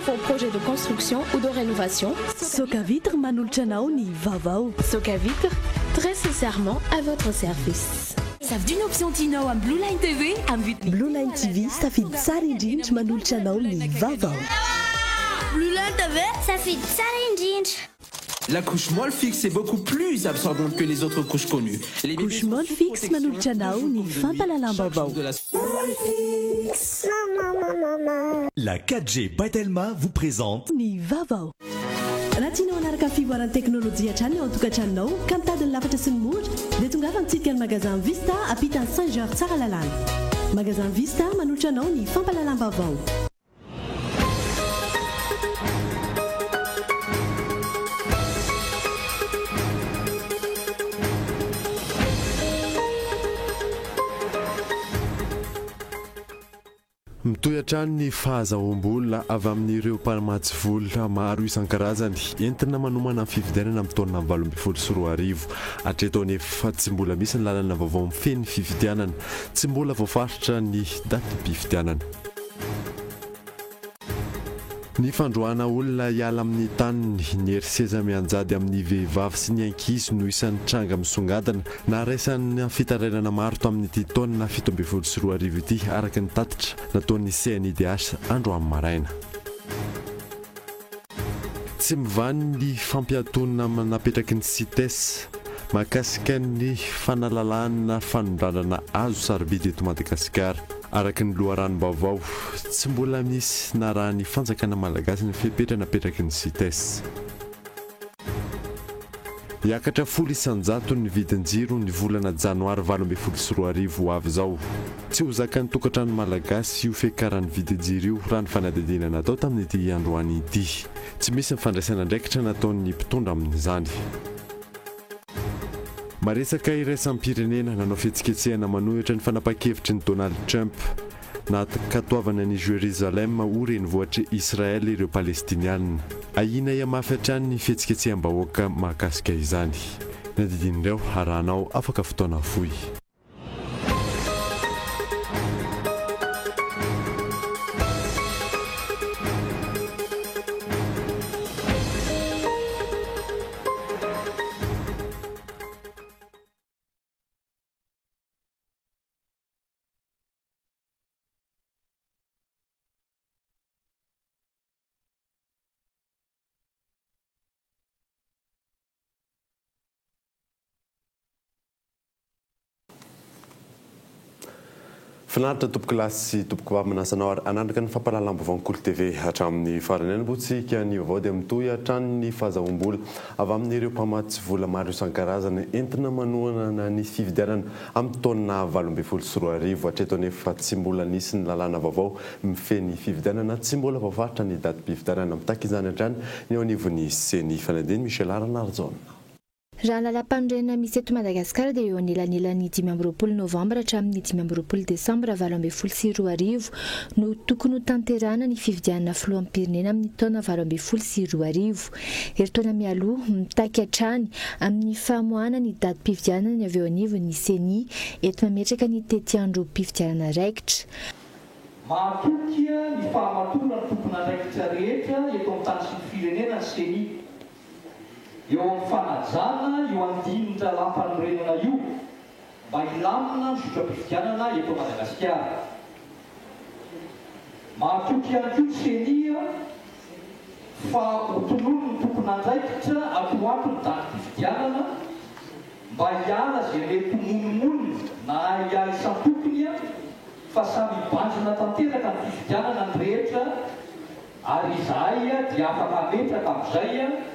vos projets de construction ou de rénovation. Soka Vitre manolotra anao ny vaovao. Soka Vitre, très sincèrement à votre service. Savidy ny option tianao amin'ny Blue Line TV amin'ny vidiny Blue Line TV safidy tsara indrindra manolotra anao ny vaovao. Blue Line TV safidy tsara indrindra. La couche molle fixe est beaucoup plus absorbante que les autres couches connues. Les couche molle fixe manolotra anao ny fampalalam-baovao. La 4G Batelma vous présente ny vaovao. Raha tianao hanaraka fivoaran'ny teknôlôjia hatrany ao an-tokantranonao ka mitady ny lafatra sy ny mora dia tongava mitsidika ny magasin Vista ampitany Saint-Georges tsara lalàna. Magasin Vista manolotra anao ny fampalalam-baovao. Mitohy hatrany ny fahazahoam-bola avy amin'ireo mpamatsy vola maro isan-karazany entina manomana amin'ny fifidianana amin'ny taona 2024 hatreto anefa tsy mbola misy ny lalana vaovao mifeny fifidianana, tsy mbola voafaritra ny datim-pifidianana. Ny fandroana olona hiala amin'ny taniny ny eriseza mianjady amin'ny vehivavy sy ny ankizy no isan'ny tranga misongadina na raisan'ny fitarainana maro to amin'ity taona 2024 ity araka ny tatitra nataon'ny CNIDH andro amin'ny maraina. Tsy mivany ny fampiantonana napetraky ny CITES mahakasika ny fanalalana fanondranana azo sarobidy eto Madagasikara. Araka ny loharanom-baovao tsy mbola misy na raha ny fanjakana malagasy ny fepetra napetraky ny CITES. Hiakatra 100% ny vidin-jiro ny volana janoary 2024 avy izao. Tsy ho zakan'ny tokantrano malagasy io fekaran'ny vidin-jiro io raha ny fanadihadiana natao tamin'ity androany ity. Tsy misy ny fandraisana ndraikitra nataon'ny mpitondra amin'izany. Maresaka iraisam-pirenena nanao fihetsiketsehana manohitra ny fanapa-kevitry ny Donald Trump na katoavana ny Jérusalem ho renivohitry Israel ireo Palestiniana. Ahina iamafy hatrany ny fihetsiketseham-bahoaka mahakasika izany. Nadidinireo arahanao afaka fotoana fohy. Finaritra tompoko lasy sy tompoko vavy manasanao ary anandraka ny fampalalam-baovao Kolo TV hatramin'ny farany any botsika ny vaovao dia mitohy hatrany ny fahazahoam-bola avy amin'ireo mpamatsy vola maro isan-karazany entina manohana ny fifidianana amin'ny taona 2024 hatreto anefa tsy mbola nisy ny lalàna vaovao mifeny fifidianana tsy mbola voafaritra ny datim-pifidianana mitaka izany hatrany ny ao anivon'ny CENI fanadiny Michel Aranarzona. Raha lalam-pandrenana misy eto Madagasikara dia eo anelanelan'ny 20 novambra hatramin'ny 20 desambra 2024 no tokony ho tanterana ny fifidianana filoham-pirenena amin'ny taona 2024. Eritaona mialoha mitaky hatrany amin'ny famoahana ny datim-pifidianana ny avy eo anivon'ny CENI eto mametraka ny tetiandrom-pifidianana raikitra. Mahatoky ny fahamatorana ny tompona raikitra rehetra eto amin'ny tany sy ny firenena ny CENI. Eo amin'ny fanajana, eo amin'ny dinitra lampanorenana io mba hilamina ny zotram-pifidianana eto Madagasikara. Mahatoky ihany koa CENI fa hotonolo ny tompon'andraikitra atoato ny datim-pifidianana mba hiala izay mety monimony na hiala isan-tompony fa samy hibanjina tanteraka ny fifidianana ny rehetra ary izahay dia afaka ametraka amin'izay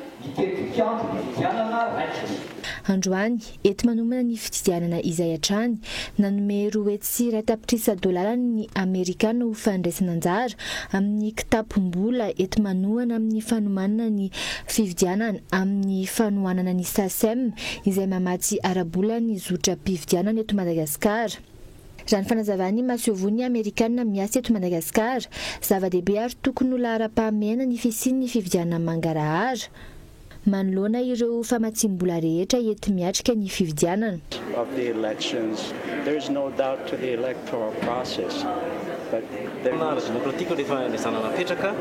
androany eto manomana ny fifidianana izay hatrany nanome $2.3 ny Amerikana ho fandraisana anjara amin'ny kitapom-bola eto manohana amin'ny fanomanana ny fifidianana amin'ny fanohanana ny SACEM izay mamatsy ara-bola ny zotra-pifidianana eto Madagasikara. Raha ny fanazavany masehovony Amerikana miasa eto Madagasikara, zava-dehibe ary tokony ho lahara-pahamehana ny fisian'ny fifidianana mangarahara. Manoloana ireo famatsim-bola rehetra ety miatrika ny fifidianana. Of the elections, there is no doubt to the electoral process demokratika rehefa izana napetraka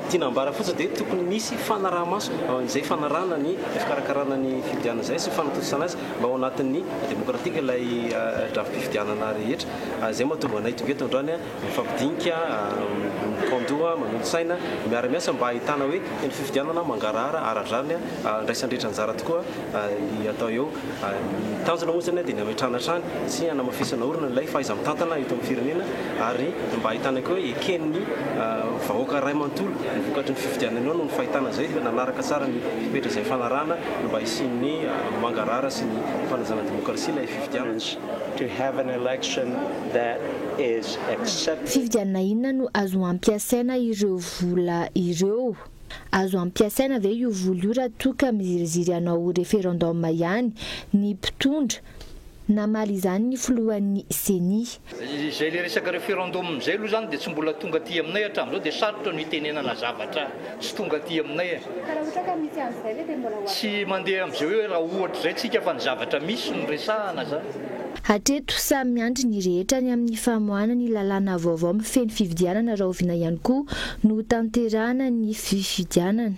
tiana ambara fotsiny dia tokony misy fanarahamaso izay fanarahana ny fikarakarana ny fifidianana izay sy fanatosana azy mba ao anatin'ny demokratika ilay drafi-pifidianana rehetra izay mahatonga anay tonga eto androany mifampidinika mikandoha manolo-tsaina miara-miasa mba ahitana hoe ny fifidianana mangarahara ara-drany ndraisandrehetra anjara tokoa ny atao eo tanjona motsany dia ny ametrahana trany sy anamafisana orona ilay fahaiza mitantana eto amin'ny firenena ary mba ahitana koa eken'ny vahoaka ray manontolo nivokatry ny fifidianana ao no ny fahitana izay nanaraka tsara ny fipetra izay fanarahana mba hisin'ny mangarahara sy ny fanazana demokrasia ilay fifidianana. Fifidianana inona no azo ampiasaina ireo vola ireo? Azo ampiasaina ve io vola io raha toa ka miziriziry anao referendum ihany ny mpitondra namaly izany ny filohan'ny CENI. Izay le resaka referendum izay aloha zany dia tsy mbola tonga aty aminay hatramin'izao dia sarotra no hitenenana zavatra tsy tonga aty aminay. Tsy mandeha amin'izay hoe raha ohatra izay tsika fa ny zavatra misy no resahana zany. Hatreto samy miandry ny rehetra ny amin'ny famoahana ny lalàna vaovao mifeny fifidianana raha oviana ihany koa no tanterahana ny fifidianana.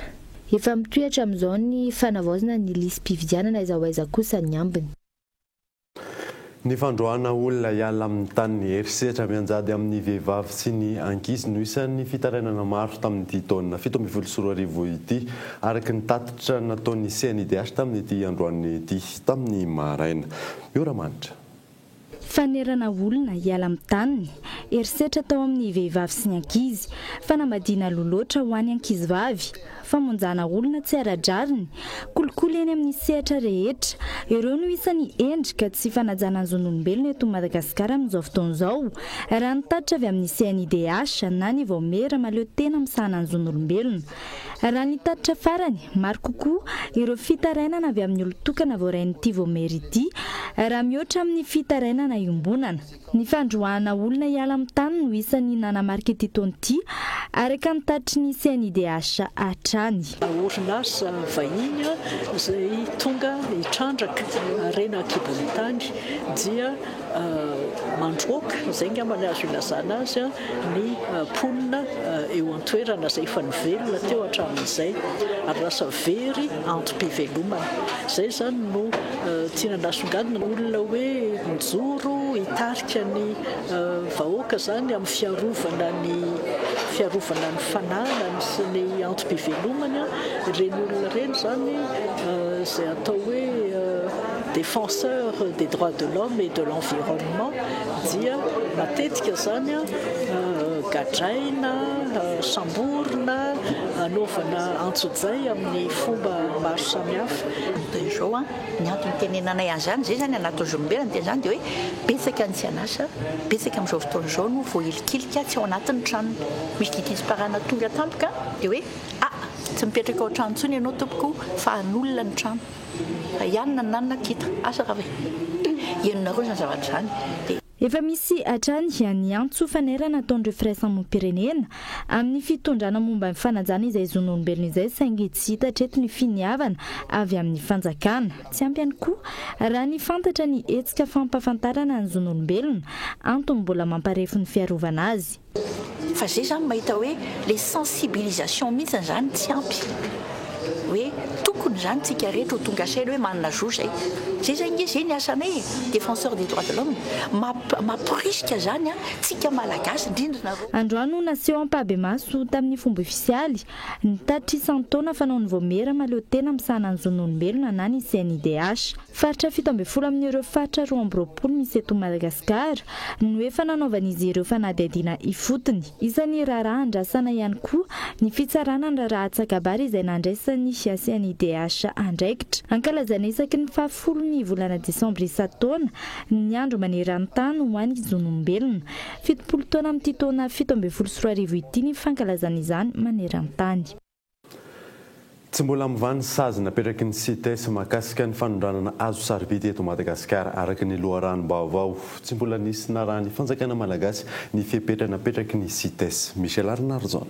Efa mitohatra amin'izao ny fanavaozana ny listim-pifidianana aiza ho aiza kosa ny ambiny. Ny fandroana olona hiala amin'ny tany ny herisetra mianjady amin'ny vehivavy sy ny ankizy no isan'ny fitarainana maro tamin'ity taona 2024 ity araka ny tatitra nataon'ny CNIDH tamin'ity androany ity tamin'ny maraina. Mioramanitra. Fanerana olona hiala amin'ny taniny, herisetra tao amin'ny vehivavy sy ny ankizy, fanambadiana loloatra ho an'ny ankizivavy, famonjana olona tsy ara-drariny, kolokolo eny amin'ny sehatra rehetra. Ireo no isan'ny endrika tsy fanajana ny zon'olombelona eto Madagasikara amin'izao fotoan'izao. Raha ny tatitra avy amin'ny CNIDH na ny vaomera maleo tena misahana ny zon'olombelona. Raha ny tatitra farany, maro kokoa ireo fitarainana avy amin'ny olon-tokana voarain'ity vaomera ity, raha mihoatra amin'ny fitarainana iombonana. Ny fandroahana olona hiala amin'ny tany no isan'ny nanamarika ity taona ity araka ny tatitry ny CNIDH hatrany. Orinasa vahiny izay tonga hitrandraka rena akibon'ny tany dia mandroaka izay ngamba ny azo ilazana azy ny ponina eo an-toerana izay efa nivelona teo hatramin'izay ary lasa very antom-pivelomana. Izay zany no tiana nasongadina olona hoe mijoro hitarika ny vahoaka zany amin'ny fiarovana ny fananany sy ny antom-pivelomana. Ireny olona ireny zany izay atao hoe défenseur des droits de l'homme et de l'environnement dia matetika zany gadraina, samborina, anaovana antso-jay amin'ny fomba maro samihafa. Dia izao ny antony tenenanay an'izany zay zany anatin'ny zolombelona dia zany dia hoe betsaka ny tsy anasa, betsaka amin'izao fotoan'izao no voahilikilika tsy ao anatin'ny tranony. Misy ditisparana tonga tampoka dia hoe tsy mipetraka ao trano intsony ianao tompoko fa an'olona ny trano. Ianona ny nanana kitra asa raha hoe ianonareo zany zavatra zany. Efa misy hatrany ny antso fanerana ataon'ireo firaisamonim-pirenena amin'ny fitondrana momba ny fanajana izay zon'olombelona izay saingy tsy hita hatreto ny finiavana avy amin'ny fanjakana. Tsy ampy ihany koa raha ny fantatra ny hetsika fampafantarana ny zon'olombelona antony mbola mamparefo ny fiarovana azy. Fa zay zany mahita hoe les sensibilisation mihitsy zany tsy ampy. Hoe tokony zany tsika rehetra ho tonga saina hoe manana zo zay. Zay zany izy ny asanay défenseur des droits de l'homme mamporisika zany tsika malagasy indrindra. Androany naseho ampahibemaso tamin'ny fomba ofisialy ny tatitra isan-taona fanaon'ny vaomera maleo tena misahana ny zon'olombelona na ny CNIDH. Faritra 17 amin'ireo faritra 12 misy eto Madagasikara no efa nanaovan'izy ireo fanadihadiana ifotony. Isan'ny raharaha andrasana ihany koa ny fitsarana ny raharaha tsakabary izay nandraisan'ny CNIDH andraikitra. Ankalazana isaky ny 10 volana Desambra isan-taona ny andro maneran-tany ho an'ny zon'olombelona. 70 taona amin'ity taona 2024 ity ny fankalazana izany maneran-tany. Tsy mbola mivany sazy napetraky ny CITES mahakasika ny fanondranana azo sarobidy eto Madagasikara araka ny loharanom-baovao. Tsy mbola nisy narahany fanjakana malagasy ny fipetra napetraky ny CITES. Michel Arnarzon.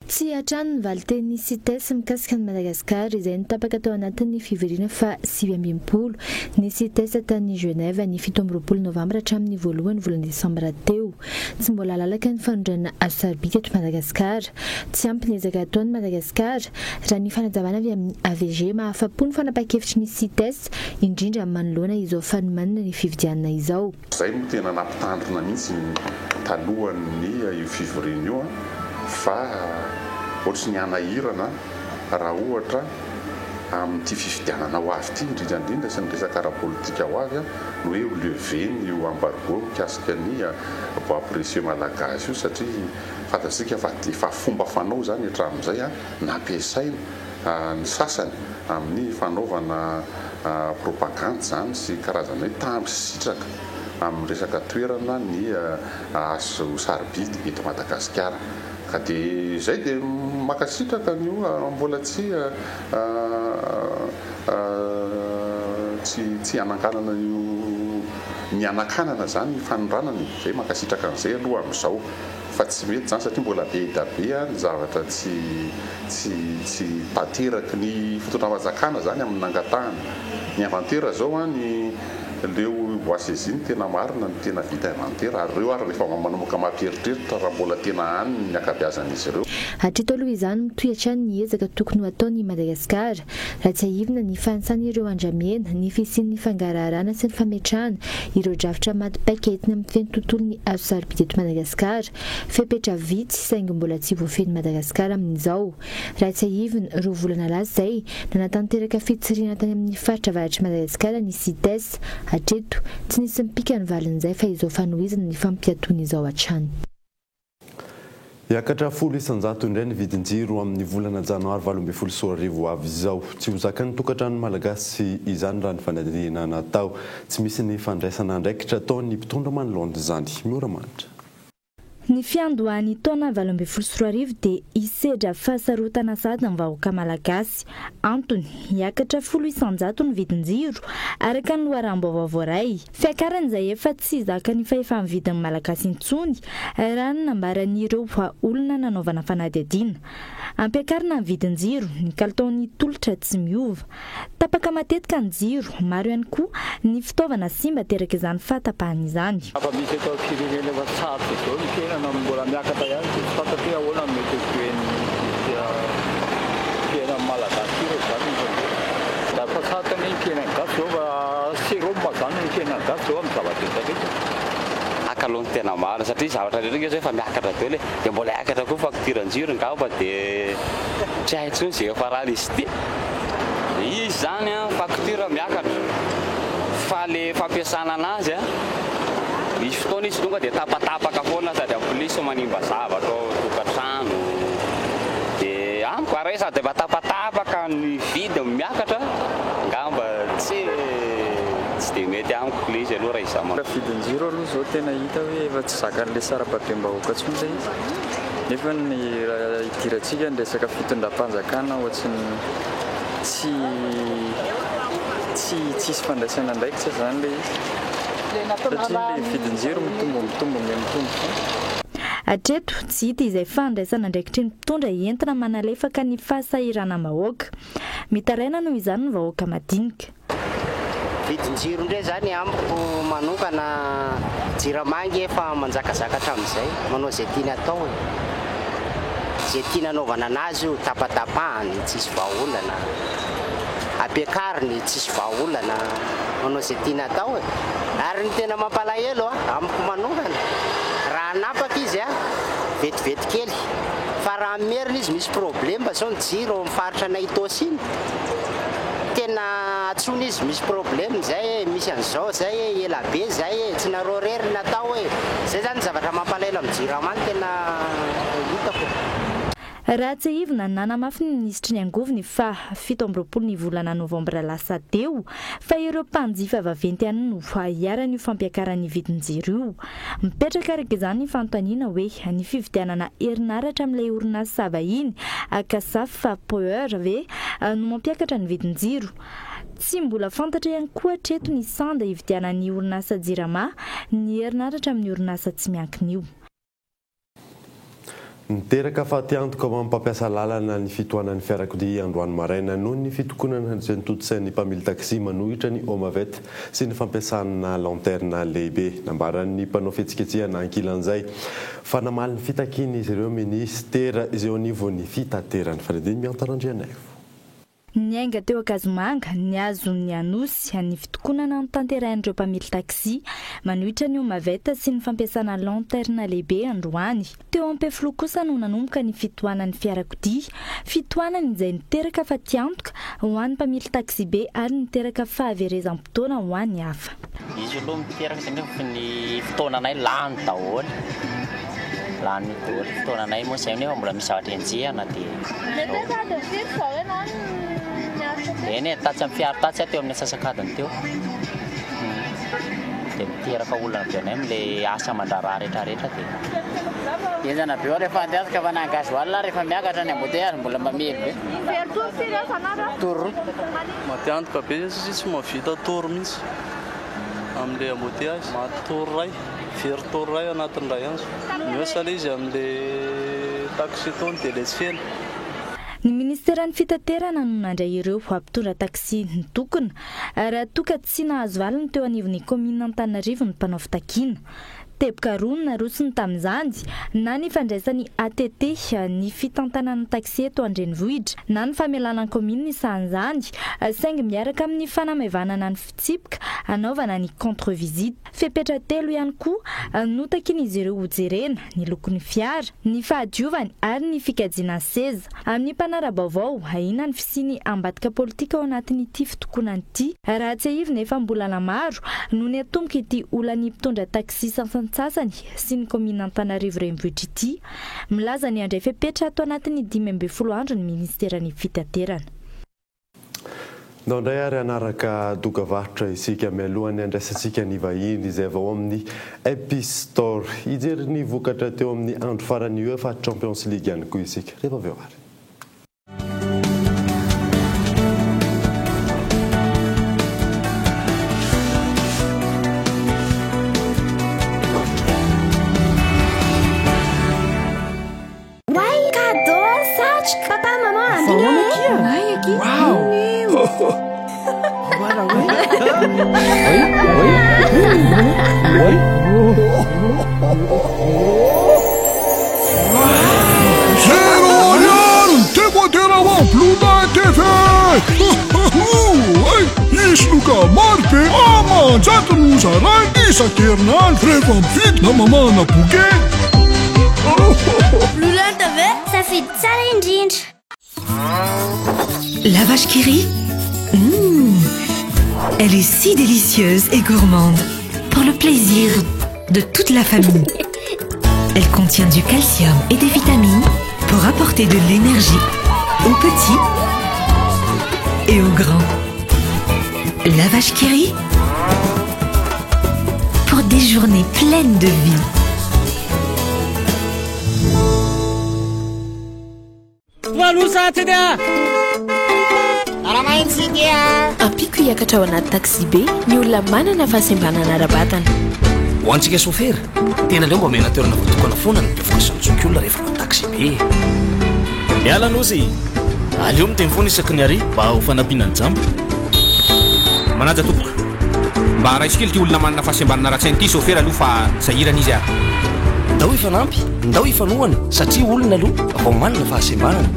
tsy atrano ny valiteny CITES mikasika ny Madagasikara izay nitapaka tao anatin'ny fivirina fa 7 ny CITES tany Genève ny 17 Novambra hatramin'ny 1 volana Desambra teo. Tsy mbola lalaka ny fanondrana asarbika eto Madagasikara. Tsy ampy ny ezaka ataon'ny Madagasikara raha ny fanazavana avy amin'ny AVG mahafapo ny fanapa-kevitry ny CITES indrindra manoloana izao fanomanana ny fividianana izao. Zay no tena nampitandrina mihitsy talohan'ny io fivirina io fa ohatsy ny anahirana raha ohatra amin'ity fifidianana ho avy ity indrindra sy ny resaka ara-politika ho avy no hoe ho leveny io embargo mikasika ny bois précieux malagasy io satria fantatsika fa efa fomba fanao zany hatramin'izay nampiasaina ny sasany amin'ny fanaovana propagande zany sy karazana hoe tamby sitraka amin'ny resaka toerana ny azo sarobidy eto Madagasikara. Ka dia izay dia makasitraka nio mbola tsy anakanana io ny anakanana zany fanondranana izay makasitraka an'izay aloha amin'izao fa tsy mety zany satria mbola be da be ny zavatra tsy bateraky ny fotoana fahazakana zany amin'ny nangatahana. Ny inventaire zao ny leo boiseziny tena marina ny tena vita inventaire ary ireo ary rehefa manomboka mampieritreritra raha mbola tena any ny akabeazan'izy ireo. Hatrito aloha izany mitohatra ny ezaka tokony ho ataon'ny Madagasikara raha tsy ahivina ny fahansana ireo andramena ny fisian'ny fangaraharaana sy ny fametrahana ireo drafitra maty paiketiny amin'ny feno tontolon'ny azo sarobidy eto Madagasikara fepetra vitsy saingy mbola tsy voafeny Madagasikara amin'izao. Raha tsy ahivina roa volana lasa izay nanatanteraka fitsirina tany amin'ny faritra avaratry Madagasikara ny CITES. Hatreto tsy nisy mipika ny valin'izay fa izao fanohizana ny fampiatoana izao hatrany. Yakatra 100 indray ny vidin-jiro amin'ny volana janoary 2024 avy izao. Tsy ho zakan'ny tokantrano malagasy izany raha ny fanadinana natao. Tsy misy ny fandraisana andraikitra ataon'ny mpitondra manoloana izany. Mora manitra. Ny fiandohan'ny taona 2024 dia isedra fahasarotana sady ny vahoaka malagasy. Antony hiakatra 100 ny vidin-jiro araka ny loharam-baovao voaray. Fiakaran'izay efa tsy zaka ny fahefa-ny vidin'ny malagasy intsony raha ny nambaran'ireo olona nanaovana fanadihadiana. Ampiakarina ny vidin-jiro ny kalitaon'ny tolotra tsy miova. Tapaka matetika ny jiro, maro ihany koa ny fitaovana simba teraka izany fahatapahana izany. Mbola miakatra ihany fantatry ahoana mety tena malagasy ireo zany da fa satany tena gasy eo séroma zany ny tena gasy eo amin'ny zavatra rehetra. Akalohany tena maro satria zavatra rehetra efa miakatra teo le dia mbola miakatra koa fakturan-jiro ngamba dia tsy hay intsony izay efa raha izy ity. Izy zany faktura miakatra fa le fampiasana anazy misy fotoana izy tonga dia tapatapaka foana sady ampolisy manimba zavatra ao tokantrano dia amiko aray sady efa tapatapaka ny vidy miakatra ngamba tsy dia mety amiko polisy aloha raha izy vidin-jiro aloha zao tena hita hoe efa tsy zakan'ilay sara-patrim-bahoaka intsony zay nefa ny idirantsika ny resaka fitondram-panjakana ohatsy ny tsisy fandraisana andraikitra zany le satria le vidin-jiro mitombo. Hatreto tsy hita izay fandraisana andraikitry ny mpitondra entina manalefaka ny fahasahirana vahoaka. Mitaraina noho izany ny vahoaka madinika. Vidin-jiro indray zany amiko manokana jiramangy efa manjakazakatra amin'izay manao izay tiany atao izay tiany anaovana anazy io tapatapahany tsisy vahaolana ampiakariny tsisy vahaolana manao izay tiany atao ary ny tena mampalahelo amiko manokana raha napaka izy vetivety kely fa raha merina izy misy problème zao ny jiro amin'ny faritra Naitosy iny tena atsony izy misy problème zay misy an'izao zay ela be zay tsy nareo rery natao zay zany zavatra mampalahelo amin'ny jiro amany tena hitako. Raha tsy ahivina nanamafy ny ministry ny angovony fa 17 ny volana novambra lasa teo fa ireo mpanjifa vaventy ihany no hiarana io fampiakaran'ny vidin-jiro io. Mipetraka araka izany ny fanontaniana hoe ny fividianana herinaratra amin'ilay orinasa vahiny Akasaf fa Power ve no mampiakatra ny vidin-jiro. Tsy mbola fantatra ihany koa hatreto ny sanda hividianan'ny orinasa Jirama ny herinaratra amin'ny orinasa tsy miankina io. Niteraka fa tiantoka mampampiasa lalana ny fitohanan'ny fiarakodia androany maraina noho ny fitokonana izay nitotosain'ny mpamily taxi manohitra ny omavety sy ny fampiasana lanterne lehibe. Nambaran'ny mpanao fihetsiketsehana ankilan'izay fa namaly ny fitakiny izy ireo ministera izay eo anivon'ny fitaterany. Fanediny miantarandrianay. Niainga teo Akazomanga niazo ny anosy ny fitokonana ny tanterahan'ireo mpamily taxi manohitra ny omaveta sy ny fampiasana lanterne lehibe androany. Teo Ampefilo kosa no nanomboka ny fitohanan'ny fiarakodia, fitohanany izay niteraka fa tiantoka ho an'ny mpamily taxi be ary niteraka fahaverezam-potoana ho an'ny hafa. Izy aloha miteraka sanefa ny fotoananay lany daholo. Lany daholo fotoananay moa izay nefa mbola misy zavatra enjehana eny tatsy amin'ny fiara tatsy teo amin'ny asasakadiny teo. Dia miteraka olona be anay amin'ilay asa mandraraha rehetrarehetra dia. Enjana be ao rehefa andeha fa nangazoaly rehefa miakatra ny embouteillage mbola mamely be. Toro. Matiantoka be izy tsy mahavita toro mihitsy amin'ilay embouteillage. Matoro ray, very toro ray anatin'ny ray andro. Mihoasala izy amin'ilay taxi tony dia lesy fena. Ny ministeran'ny fitaterana no nandray ireo ampitondra taxi ny tokona raha toka tsy nahazo valiny teo anivon'ny komina Antananarivo ny mpanao fitakiana. Teboka roa no narosony tamin'izany na ny fandraisany ATT ny fitantanan'ny taxi eto Andrenivohitra na ny famelanan'ny komina isan'izany saingy miaraka amin'ny fanamaevanana ny fitsipika anaovana ny contre-visite. Fepetra telo ihany koa notakin'izy ireo hojerena ny lokon'ny fiara, ny fahadiovany ary ny fikajiana seza. Amin'ny mpanara-baovao ahina ny fisiany ambadika politika ao anatin'ity fitokonana ity. Raha tsy ahivy nefa mbola lamaro no ny atomboka ity olany mpitondra taxi sasany sy ny komina Antananarivo renivohitra ity milaza ny andray fepetra ato anatin'ny 12 andro ny ministeran'ny fitaterana. Ndray ary anaraka dokavarotra isika mialohany andraisantsika ny vahiny izay vao amin'ny Epistore. Ijery ny vokatra teo amin'ny andro farany UEFA Champions League ihany koa isika. Rehefa avy eo ary. Isluka marpe amanjata no zaray isan-kerinandro rehefa mividy na mamana bouquet. Blue Land TV, ça fait tsara indrindra. La vache qui rit, elle est si délicieuse et gourmande pour le plaisir de toute la famille. Elle contient du calcium et des vitamines pour apporter de l'énergie aux petits et aux grands. La vache qui rit pour des journées pleines de vie. Ampiko hiakatra ao anaty taxi be ny olona manana fahasembanana ara-batana. Ho antsika sofera tena leo mba omena toerana voatokana foana ny mpiafakasan'zoky olona rehefa ao taxi be. Miala nosy aleo miteny foana isaky ny ary mba ho fanampiana ny jambo. Manaja tompoko mba raisikely ty olona manana fahasembanana raha-tsainy ty sofera aloha fa sahirana izy ary. Ndao ifanampy, ndao ifanohana satria olona aloha vao manana fahasembanana.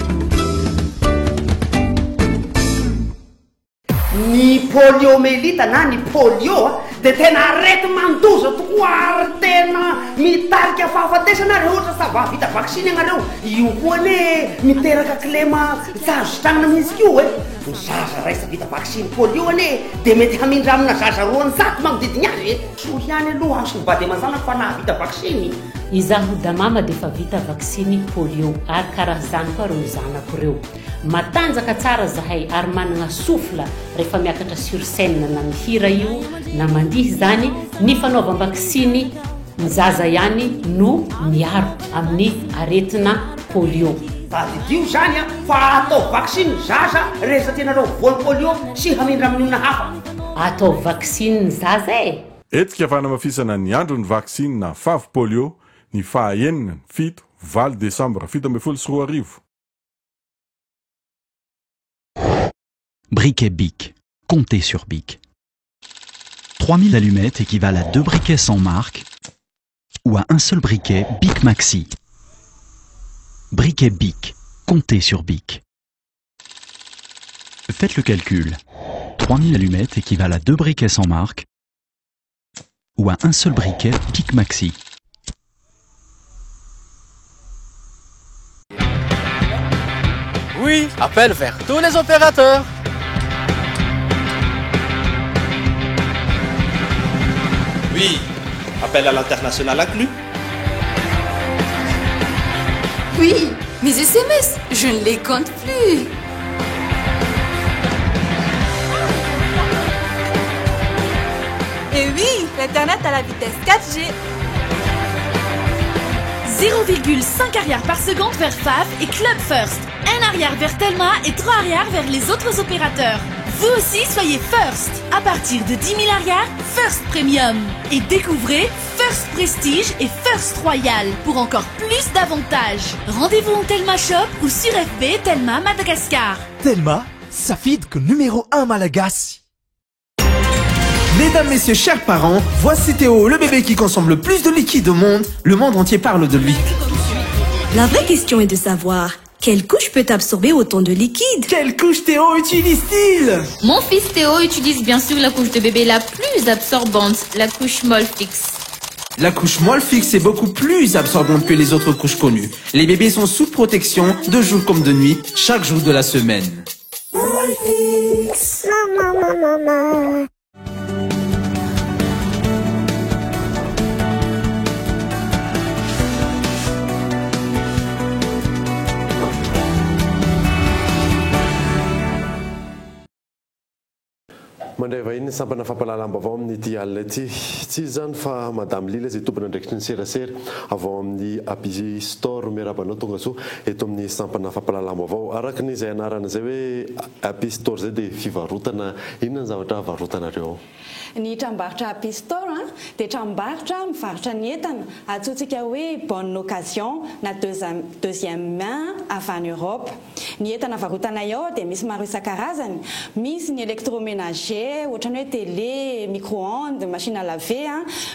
Ny poliomyélite na ny polio dia tena arety mandoza tokoa ary tena mitarika fahafatesana reo ohatra sa vavita vaksiny agnareo. Io koa ne miteraka klema tsy azo tanana mihitsy kio ny zaza raisa vita vaksiny polio ane dia mety hamindra amina zaza roany zato magnodidiny azy so ihany aloha azo bady aman-janaka fa nahavita vaksiny. Izaho damama dia fa vita vaksiny polio ary karaha zany koa reo zanako reo. Matanjaka tsara zahay ary manana sofla rehefa miakatra sur scène na mihira io na mandihy zany ny fanaovam-vaksiny ny zaza ihany no miaro amin'ny aretina polio. Dio zany fa atao vaksiny zaza rehefa tena reo voly polio sy hamindra amin'ny olona hafa. Atao vaksiny ny zaza Etika fanamafisana ny andro ny vaksiny na fav polio ny fahaenina ny fito 20 décembre 2024. Briquet Bic. Comptez sur Bic. 3000 allumettes équivalent à 2 briquets sans marque ou à un seul briquet Bic Maxi. Briquet Bic. Comptez sur Bic. Faites le calcul. 3000 allumettes équivalent à 2 briquets sans marque ou à un seul briquet Bic Maxi. Oui, appel vers tous les opérateurs. Oui, appel à l'international inclus. Oui, mes SMS, je ne les compte plus. Et oui, l'Internet à la vitesse 4G. 0,5 arrière par seconde vers Fav et Club First. 1 arrière vers Telma et 3 arrière vers les autres opérateurs. Vous aussi soyez First. À partir de 10 000 arrières, First Premium. Et découvrez First Prestige et First Royal pour encore plus d'avantages. Rendez-vous en Telma Shop ou sur FB Telma Madagascar. Telma, ça fit que numéro 1 Malagasy. Mesdames, messieurs, chers parents, voici Théo, le bébé qui consomme le plus de liquide au monde. Le monde entier parle de lui. La vraie question est de savoir, quelle couche peut absorber autant de liquide? Quelle couche Théo utilise-t-il? Mon fils Théo utilise bien sûr la couche de bébé la plus absorbante, la couche Molfix. La couche Molfix est beaucoup plus absorbante que les autres couches connues. Les bébés sont sous protection, de jour comme de nuit, chaque jour de la semaine. Molfix, maman. Mandray vahiny sampana fampalalam-baovao amin'ity alina ity tsy zany fa madame Lila zay tompona ndraikitry ny serasera avao amin'ny Happy Store miarabanao tonga so eto amin'ny sampana fampalalam-baovao araka ny izay anarana zay hoe Happy Store zay dia fivarotana inona ny zavatra varotanareo? Ny tranombarotra Happy Store dia tranombarotra mivarotra ny entana atsotsika hoe bonne occasion na deuxième main avy any Europe. Ny entana varotanay ao dia misy maro isan-karazany, misy ny électroménager ohatrany hoe télé, micro-ondes, machine à laver,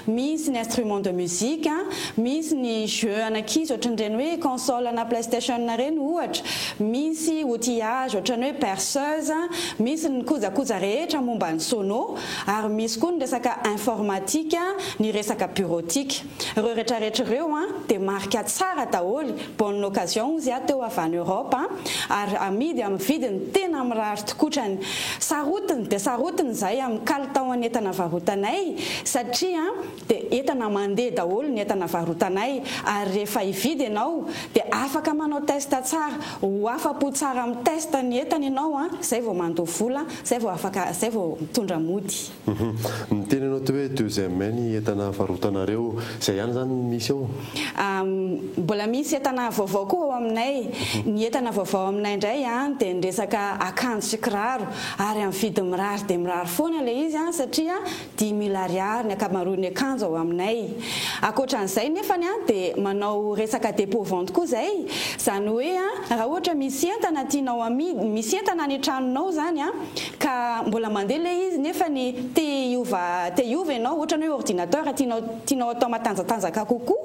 misy ny instrument de musique, misy ny jeu anankizy ohatran'ireny hoe console na PlayStation reny ohatra, misy outillage ohatrany hoe perceuse, misy ny kojakoja rehetra momba ny sono, ary misy koa ny resaka informatique, ny resaka bureautique. Ireo rehetrarehetra ireo dia marika tsara daholo, bonne occasion izy teo avy any Europe, ary amidy amin'ny vidiny tena mirary tokotrany. Sarotiny dia sarotiny zay amin'ny kalitaon'ny entana varotanay satria dia entana mandeha daholo ny entana varotanay, ary rehefa hividy ianao dia afaka manao test tsara, ho afapo tsara amin'ny test ny entana ianao, zay vao mandoha vola, zay vao mitondra mody. Miteny ianao teo hoe deuxième main ny entana varotanareo, zay ihany zany misy ao? Mbola misy entana vaovao koa ao aminay. Ny entana vaovao aminay indray dia nresaka akanjo sy kiraro, ary amin'ny vidy mirary dia mirary foana ilay izy satria 10 000 ariary ny ankamaroan'ny akanjo ao aminay. Ankoatran'izay nefa dia manao resaka dépôt vente koa zay, zany hoe raha ohatra misy entana tianao amidy, misy entana ny tranonao zany ka mbola mandeha ilay izy nefa ny te hiova ianao, ohatrany hoe ordinateur tianao atao matanjatanjaka kokoa,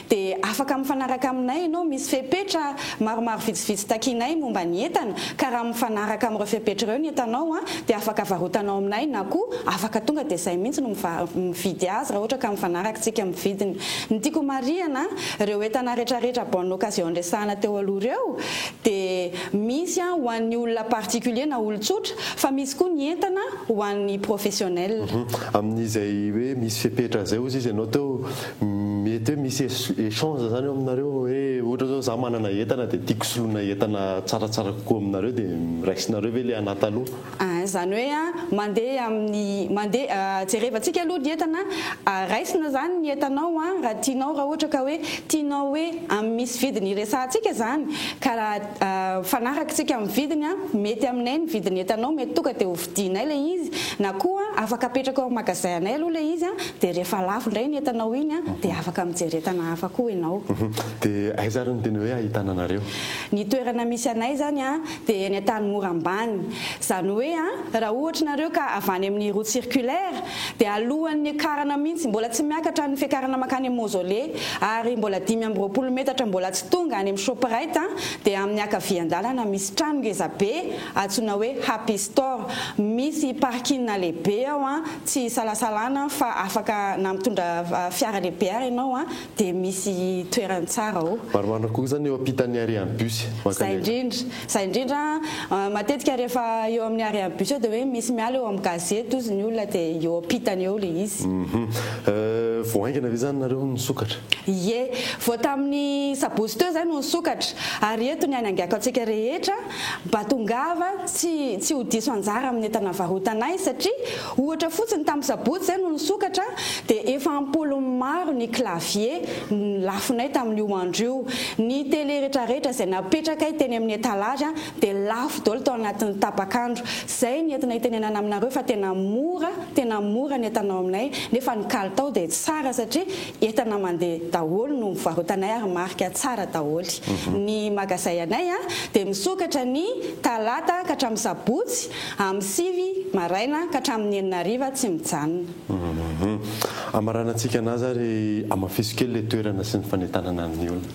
dia afaka mifanaraka aminay ianao. Misy fepetra maromaro vitsivitsy takinay momba ny entana, ka raha mifanaraka amin'ireo fepetra ireo ny entanao dia afaka varotanao aminay, na koa afaka tonga dia izay mihitsy no mividy azy raha ohatra ka mifanaraka tsika amin'ny vidiny. Ny tiako marihana ireo entana rehetrarehetra bonne occasion resahana teo aloha ireo dia misy ho an'ny olona particulier na olon-tsotra, fa misy koa ny entana ho an'ny professionnel. Amin'izay hoe misy fepetra zay ozy izy ianao teo mety hoe misy échange zany eo aminareo hoe ohatra zao za manana entana dia tiako soloina entana tsaratsara kokoa aminareo dia miraisinareo ve le anaty aloha? zany hoe mandeha amin'ny mandeha jerevantsika aloha ny entana raisina zany ny entanao raha tianao raha ohatra ka hoe tianao hoe misy vidiny iresantsika zany ka raha fanarakatsika amin'ny vidiny mety aminay ny vidiny entanao mety tonga dia hovidinay le izy na koa afaka apetraka ao magasinay aloha le izy dia rehefa lafo indray ny entanao iny dia afaka mijery entana hafa koa ianao. Dia aiza ary ny teny hoe ahitana anareo? Ny toerana misy anay zany dia ny Tanimora ambany. Zany hoe raha ohatra nareo ka avany amin'ny route circulaire dia alohan'ny karana mihitsy mbola tsy miakatra ny fiakarana makany mausolée ary mbola 520 metatra mbola tsy tonga any amin'ny Shoprite dia amin'ny akavian-dalana misy trano ngeza be antsoina hoe Happy Store. Misy parking lehibe ao tsy salasalana fa afaka na mitondra fiara lehibe ary ianao dia misy toerana tsara ao. Maromaro koa zany eo ampitany arian bus. Zay indrindra matetika rehefa eo amin'ny arian bus dia hoe misy miala eo amin'ny gazety ozy ny olona dia eo ampitany eo le izy. Voaingana ve zany nareo nisokatra? Ie, vao tamin'ny sabotsy teo zany no nisokatra ary eto ny any angako antsika rehetra mba tongava tsy ho diso anjara amin'ny entana varotanay satria ohatra fotsiny tamin'ny sabotsy zay no nisokatra dia efa ampolo maro ny clavier lafonay tamin'io andro io. Ny télé rehetrarehetra izay napetraka teny amin'ny étalage dia lafo daholo tao anatin'ny tapakandro. Zay ny entina hitenenana aminareo fa tena mora ny entanao aminay nefa ny kalitao dia tsara satria entana mandeha daholo no mivarotanay ary marika tsara daholo. Ny magasin anay dia misokatra ny talata ka hatramin'ny sabotsy amin'ny 7 maraina ka hatramin'ny 9 hariva tsy mijanona. Amaranantsika anazy ary amafiso kely le toerana sy ny fanentanana ny olona.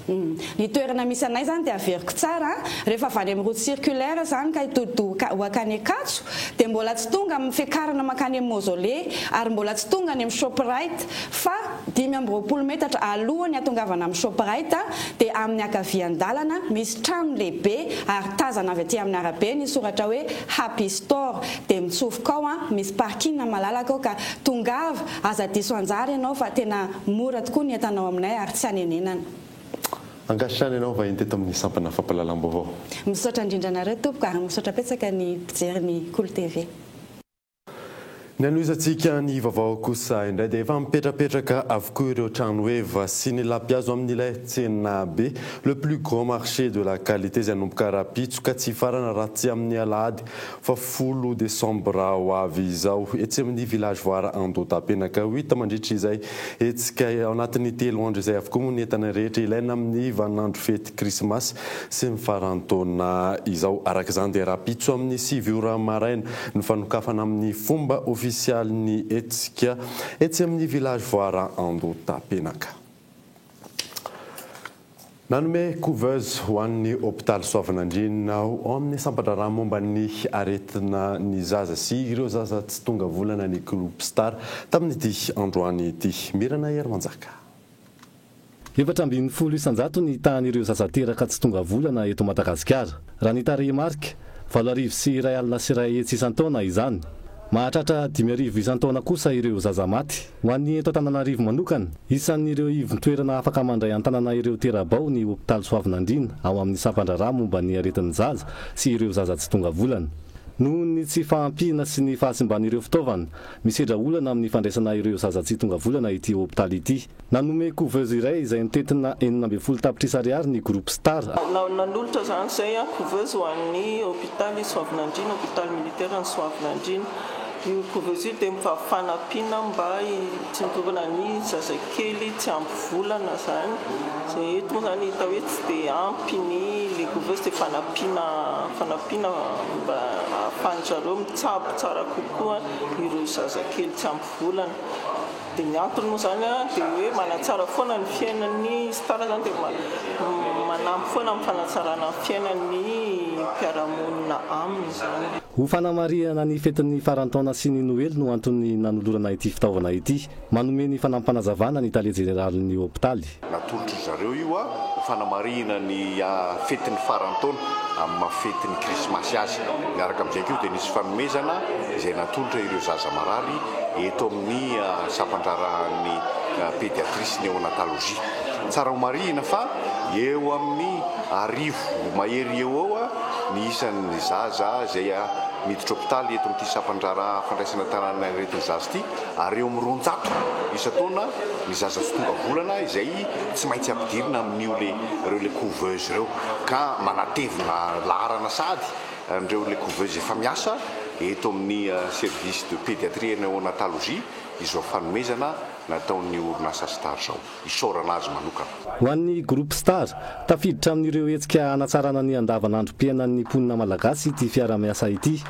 Ny toerana misy anay zany dia averiko tsara rehefa avy any amin'ny route circulaire zany ka hitody ho akany Akatso dia mbola tsy tonga amin'ny fiakarana makany amin'ny mausolée ary mbola tsy tonga any amin'ny Shoprite fa 520 metatra alohany atongavana amin'ny Shoprite dia amin'ny akavian-dalana misy trano lehibe ary tazana avy aty amin'ny arabe ny soratra hoe Happy Store dia mitsofoka ao misy parking malalaka ao ka tongava aza diso anjara ianao fa tena mora tokoa ny entanao aminay ary tsy anenenana. Angasitany ianao vahiny teto amin'ny sampana fampalalam-baovao. Misaotra indrindra anareo tompoko ary misaotra petsaka ny mpijery ny Cool TV. Ny anoizatsika ny vaovao kosa indray dia efa mipetrapetraka avokoa ireo trano eva sy ny lampiazo amin'ilay tsena be le plus grand marché de la qualité izay anomboka rapitsoka tsy farana raha tsy amin'ny alahady fa 10 décembre ho avy izao etsy amin'ny village voara Andotapenaka 8 mandritra izay etsika ao anatin'ny 3 andro izay avokoa moa ny entana rehetra ilaina amin'ny vanandro fety krismasy sy ny farantaona izao araka izany dia rapitso amin'ny 7 ora maraina ny fanokafana amin'ny fomba ofisialy etsika etsy amin'ny village voara Andotapenaka. Nanome couveuse ho an'ny hôpital Soavinandriana ao amin'ny sampatra raha momba ny aretina ny zaza sy ireo zaza tsy tonga volana ny groupe Star tamin'ity androany ity. Mirana Hermanjaka. 740 isanjato ny tahan'ireo zaza teraka tsy tonga volana eto Madagasikara. Raha ny tarehimarika 8 sy 1 alina sy 1 hetsy isan-taona izany. Mahatratra 5 isan-taona kosa ireo zaza maty. Ho an'ny eto Antananarivo manokana, isan'ireo ivon-toerana afaka mandray an-tanana ireo terabao ny hôpital Soavinandriana ao amin'ny sampandrarà momba ny aretin'ny zaza sy ireo zaza tsy tonga volana. Noho ny tsy fahampiana sy ny fahasimban'ireo fitaovana, misedra olana amin'ny fandraisana ireo zaza tsy tonga volana ity hôpitaly ity. Nanome couveuse iray izay nitentina 940 tapitrisa ariary ny groupe Star. Nanolotra zany zay couveuse ho an'ny hôpitaly Soavinandriana, hôpitaly militaire ny Soavinandriana. Io couveuse io dia mifafanampiana mba tsy mitovana ny zazakely tsy ampy volana zany. Zay eto moa zany hita hoe tsy dia ampy ny le couveuse dia fanampiana mba ahafahan'zareo mitsabo tsara kokoa ireo zazakely tsy ampy volana. Dia ny antony moa zany dia hoe manatsara foana ny fiainan'ny Star zany dia manampy foana amin'ny fanatsarana ny fiainan'ny mpiara-monina aminy zany. Ho fanamariana ny fetin'ny farantaona sy ny Noely no antony nanolorana ity fitaovana ity. Manome ny fanampanazavana ny tale jeneralin'ny hôpitaly. Natolotry zareo io ho fanamarihana ny fetin'ny farantaona amin'ny mafetin'ny krismasy azy. Miaraka amin'izay koa dia nisy fanomezana izay natolotra ireo zaza marary eto amin'ny sampandraran'ny pédiatrisy néonatologie. Tsara ho marihina fa eo amin'ny 10 mahery eo ao ny isan'ny zaza izay miditra hôpitaly eto amin'ity sampandrara fandraisana tanàna retin'ny zaza ity ary eo amin'ny 200 isa-taona ny zaza tsy tonga volana izay tsy maintsy ampidirina amin'io ireo le couveuse ireo ka manatevina laharana sady andreo le couveuse efa miasa eto amin'ny service de pédiatrie néonatologie izao fanomezana nataon'ny orinasa Star zao isorana azy manokana. Ho an'ny groupe Star tafiditra amin'ireo hetsika hanatsarana ny andavanandrom-piainan'ny mponina malagasy ity fiara-miasa ity.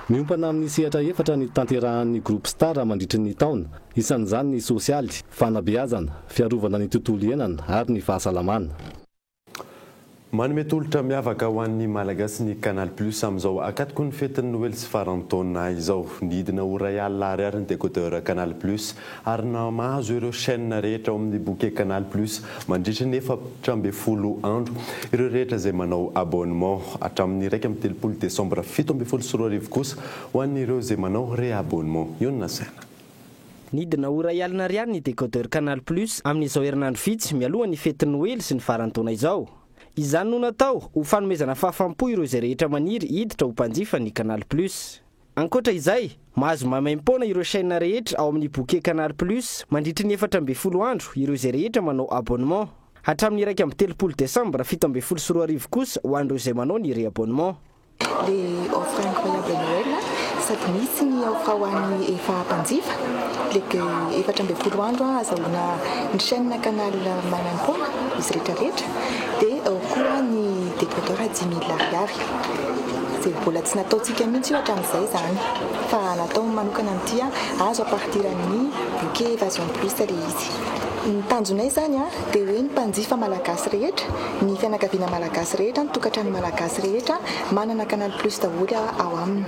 Miompana amin'ny sehatra efatra ny tanterahan'ny groupe Star mandritry ny taona, isan'izany ny sosialy, fanabeazana, fiarovana ny tontolo iainana ary ny fahasalamana. Manome tolotra miavaka ho an'ny malagasy ny Canal Plus amin'izao akatoko ny fetin'ny Noël sy farantaona izao nidina ho ray alina ariary ny décodeur Canal Plus ary mahazo ireo chaîne rehetra ao amin'ny bouquet Canal Plus mandritra ny 440 andro ireo rehetra izay manao abonnement hatramin'ny 1 Desambra 17 kosa ho an'ireo izay manao réabonnement iona saina. Nidina ho ray alina ariary ny décodeur Canal Plus amin'izao herinandro vitsy mialoha ny fetin'ny Noël sy ny farantaona izao. Izany no natao ho fanomezana fahafampo ireo izay rehetra maniry hiditra ho mpanjifa ny Canal Plus. Ankoatra izay, mahazo mamaim-poana ireo chaîne rehetra ao amin'ny bouquet Canal Plus mandritry ny 440 andro ireo izay rehetra manao abonnement. Hatramin'ny 1 Desambra 17 kosa ho an'ireo izay manao ny réabonnement. Les offres incroyables Noël sady misy ny offre ho an'ny efa mpanjifa leke 440 andro azahoana ny chaîne Canal mamaim-poana izy rehetrarehetra dia koa ny décodeur 10 000 ariary izay mbola tsy nataontsika mihitsy io hatramin'izay zany fa natao manokana amin'ity azo a partir amin'ny bouquet Évasion Plus ilay izy. Ny tanjonay zany dia hoe ny mpanjifa malagasy rehetra, ny fianakaviana malagasy rehetra, ny tokantrano malagasy rehetra manana Canal Plus daholo ao aminy.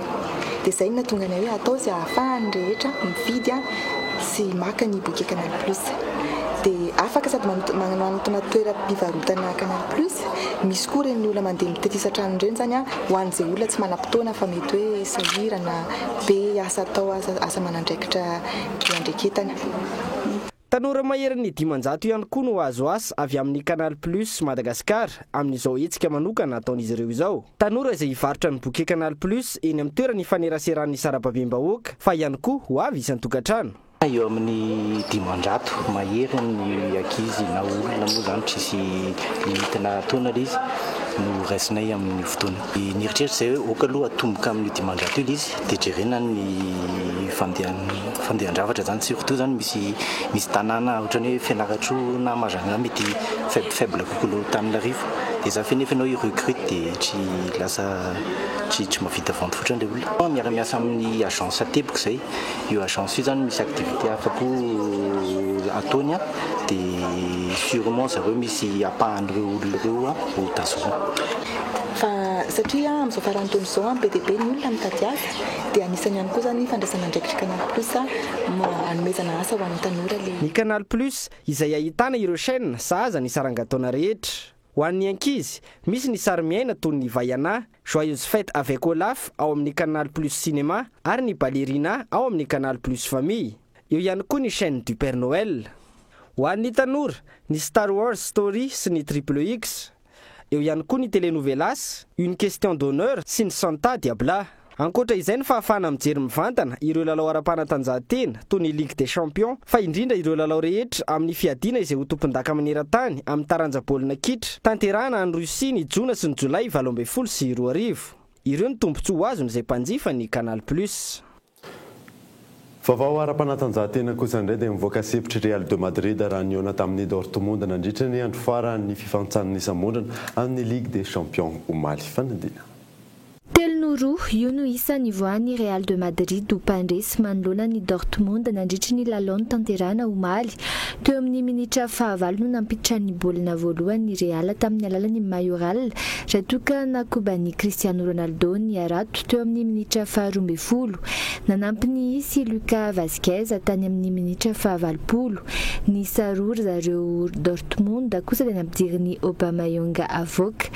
Dia izay no nahatonga anay hoe atao izay ahafahany rehetra mividy sy maka ny bouquet Canal Plus. Dia afaka sady manantona toeram-pivarotana Canal Plus, misy koa ireny olona mandeha mitetisatranony ireny zany ho an'izay olona tsy manam-potoana fa mety hoe sahirana be asa atao asa manandraikitra andreketana. Tanora maherin'ny 500 ihany koa no azo asa avy amin'ny Canal Plus Madagasikara amin'izao hetsika manokana ataon'izy ireo izao. Tanora izay hivarotra ny bouquet Canal Plus eny amin'ny toerany faneraseran'ny sarababem-bahoaka fa ihany koa ho avy isan-tokantrano. Eo amin'ny 500 mahery ny ankizy na olona moa zany tsisy limitina taona izy no raisinay amin'ny fotoana. Ny eritreritra izay hoe oka aloha atomboka amin'ny 500 io izy dia jerena ny fandehan-javatra zany surtout zany misy tanàna ohatrany hoe Fianaratro na Majanga mety faible kokoa Tananarivo dia za fenefa anao recrute dia tsy lasa tsy mahavita vente fotrany ilay olona. Miara-miasa amin'ny agence ateboko izay, io agence io zany misy activité afaka ataony dia sûrement zareo misy apahan'ireo olona ireo ho tazomina. Fa satria amin'izao farantaona izao PDB ny olona mitady asa dia anisany ihany koa zany fandraisana andraikitra Canal Plus hanomezana asa ho an'ny tanora. Ny Canal Plus izay ahitana ireo chaîne sahaza ny sarangan-taona rehetra. Ho an'ny ankizy, misy ny sary miaina toy ny Vaiana, Joyeuse Fête avec Olaf ao amin'ny Canal Plus Cinéma ary ny Ballerina ao amin'ny Canal Plus Famille. Eo ihany koa ny chaîne du Père Noël. Ho an'ny tanora, ny Star Wars Story sy ny Triple X. Eo ihany koa ny Telenovelas, Une question d'honneur sy ny Santa Diabla. Ankoatra izay ny fahafana mijery mivantana ireo lalao ara-panatanjahantena toy ny Ligue des Champions fa indrindra ireo lalao rehetra amin'ny fiadiana izay ho tompon-daka maneran-tany amin'ny taranja baolina kitra tanterahana any Rosia ny Jona sy ny Jolay 12 sy 20. Ireo ny tombotsoa ho azony izay mpanjifa ny Canal Plus. Vaovao ara-panatanjahantena kosa indray dia mivoaka sevitra Real de Madrid raha niona tamin'ny Dortmund nandritra ny andro farany fifantsany isamondrona amin'ny Ligue des Champions omaly fanadina. Roa io no isan'ny voan'ny Real de Madrid ho mpandresy manoloana ny Dortmund nandritry ny lalao tanterahana omaly. Teo amin'ny minitra fahavalo no nampiditra ny baolina voalohany ny Real tamin'ny alalan'ny Mayoral raha toka nakobany Cristiano Ronaldo ny arato teo amin'ny minitra faha-12. Nanampy ny isy Lucas Vazquez tany amin'ny minitra faha-20. Ny sarory zareo Dortmund kosa dia nampidiry ny Aubameyang avoaka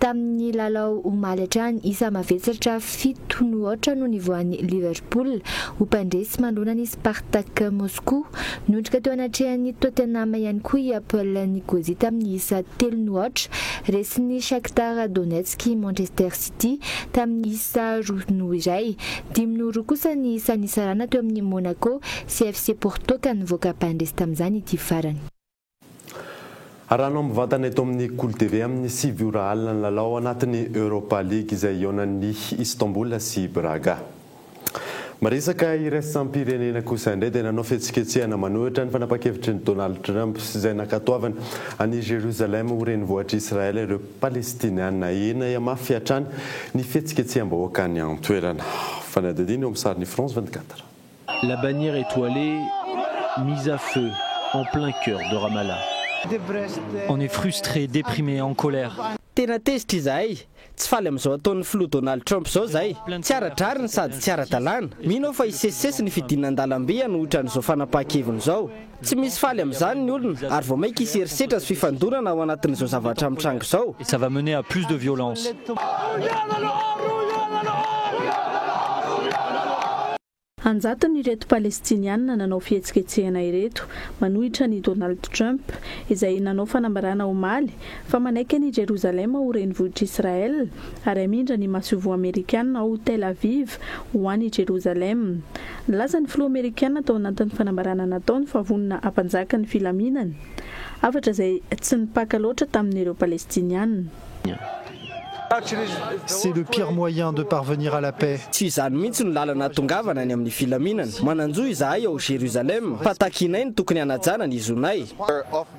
tamin'ny lalao omaly hatrany isa mavesatra 7-8 no nivoan'ny Liverpool ho mpandresy manonany Spartak Moscou. Nondrika teo anatrehan'ny Tottenham ihany koa i Apple Nicosie tamin'ny isa 3-8, resin'ny Shakhtar Donetsk Manchester City tamin'ny isa 2-1. 5-0 kosa ny isa nisarana teo amin'ny Monaco sy FC Porto ka nivoaka mpandresy tamin'izany ity farany. Arano mivantana eto amin'ny Cool TV amin'ny 7 ora alina ny lalao anatin'ny Europa League izay ionan'ny Istanbul sy Braga. Marisaka iraisam-pirenena kosa indray dia nanao fihetsiketsehana manohitra ny fanapa-kevitry ny Donald Trump izay nakatoavana any Jérusalem ho renivohitra Israel ireo Palestiniana. Ena mafy hatrany ny fihetsiketseham-bahoaka any an-toerana. Fanadidiny eo amin'ny sarin'ny France 24. La bannière étoilée mise à feu en plein cœur de Ramallah. On est frustré, déprimé, en colère. Tena tezitra izahay tsy faly amin'izao ataon'ny filoha Donald Trump izao zahay, tsy ara-drariny sady tsy ara-dalàna. Mino fa hisesisesy ny fidinnan-dalam-by anohitran'izao fanapa-keviny izao. Tsy misy faly amin'izany ny olona ary vao maika hiserisetra sy fifandonana ao anatin'izao zavatra mitrango izao. Et ça va mener à plus de violence. Anjatony ireto Palestiniana nanao fihetsiketsehana ireto manohitra ny Donald Trump izay nanao fanambarana omaly fa manaiky ny Jérusalem ho renivohitra Israel ary amindra ny masovo Amerikana ao Tel Aviv ho any Jérusalem. Laza ny filoha Amerikana tao anatin'ny fanambarana nataony fa vonona hampanjaka ny filaminana. Afatra izay tsy nipaka loatra tamin'ireo Palestiniana. C'est le pire moyen de parvenir à la paix. Tsy izany mihitsy no lalana tongavana any amin'ny filaminana. Mananjo izahay ao Jérusalem, patakinay ny tokony hanajanana izy onay.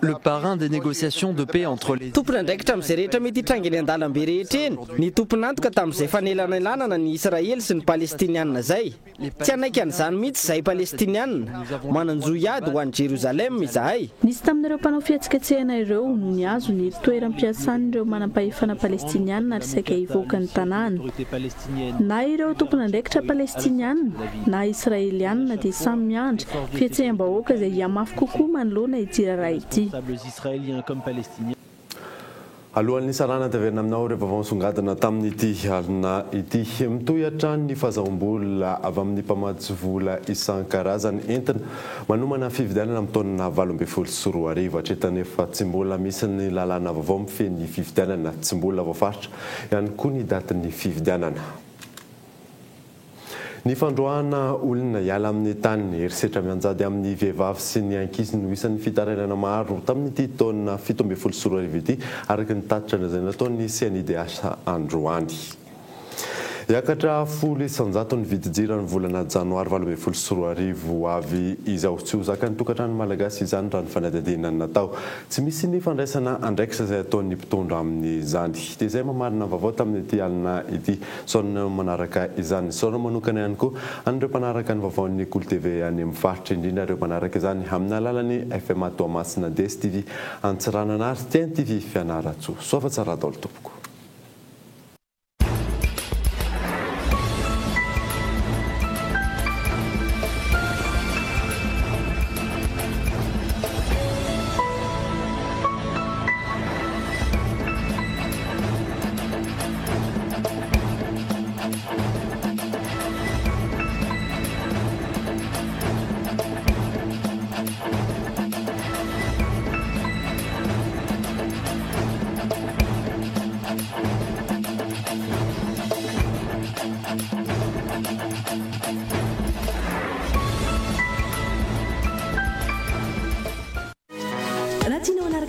Le parrain des négociations de paix entre les tompona ndraikitra amin'izay rehetra mety hitrangeny an-dalambe rehetra eny. Ny tomponantoka tamin'izay fanelanelana ny Israely sy ny Palestiniana zay. Tsy anaiky an'izany mihitsy zahay Palestiniana. Mananjo iady ho any Jérusalem izahay. Nisy tamin'ireo mpanao fihetsiketsehana ireo no niazo ny toeram-piasan'ireo manam-pahefana Palestiniana saika hivoaka ny tanàna. Na ireo tompon'andraikitra Palestiniana na Israeliana dia samy miandry fietseham-bahoaka izay hiamafy kokoa manoloana ity raha ity. Alohan'ny sarana taverina aminao rehefa vao nisongadina tamin'ity alina ity mitohy hatrany ny fahazahoam-bola avy amin'ny mpamatsy vola isan-karazany entina manomana fividianana amin'ny taonina 2024 hatretany efa tsy mbola misy ny lalàna vaovao mifehy ny fividianana tsy mbola voafaritra ihany koa ny datin'ny fividianana. Ny fandroahana olona hiala amin'ny tany herisetra mianjady amin'ny vehivavy sy ny ankizy no isan'ny fitarainana maro tamin'ity taona 2024 ity araka ny tatitra izay nataon'ny CNIDH androany. Yakatra 100 ny vidijirany volana janoary 2024 avy izao tsy ho zakany tokantrano malagasy izany raha ny fanadihadiana natao. Tsy misy ny fandraisana andraikitra izay ataon'ny mpitondra amin'izany. Dia izay mamarina vaovao tamin'ity alina ity. Saona manaraka izany. Saona manokana ihany koa an'ireo mpanaraka ny vaovaon'ny Cool TV any amin'ny faritra indrindra ireo manaraka izany amin'ny alalan'ny FM Toamasina, DSTV, Antsiranana ary TNTV Fianaratsoa. Soava tsara daholo tompoko.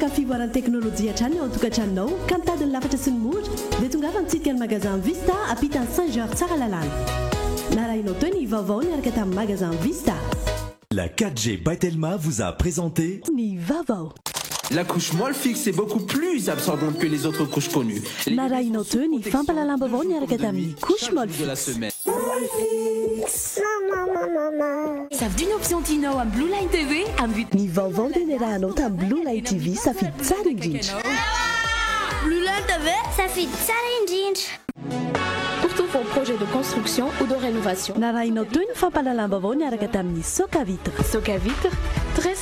Fivoaran'ny teknolojia hatrany ao an-tokantranonao ka mitady ny lafatra sy ny mora dia tongava mitsika ny magasin Vista ampita ny Saint-Georges tsara lalàna. Narahinao teo ny vaovao niaraka tamin'ny magasin Vista. La 4G by Telma vous a présenté Ni vaovao. La couche molle fixe est beaucoup plus absorbante que les autres couches connues. Narahinao teo ny fampalalam-baovao niaraka tamin'ny couche molle fixe. Safidy ny option tinao amin'ny Blue Line TV amin'ny ny vaovao dia niarahanao tamin'ny Blue Line TV safidy tsara indrindra. Blue Line TV safidy tsara indrindra. Pour tous vos projets de construction ou de rénovation. Narahinao teo ny fampalalam-baovao niaraka tamin'ny Soka Vitre. Soka Vitre, très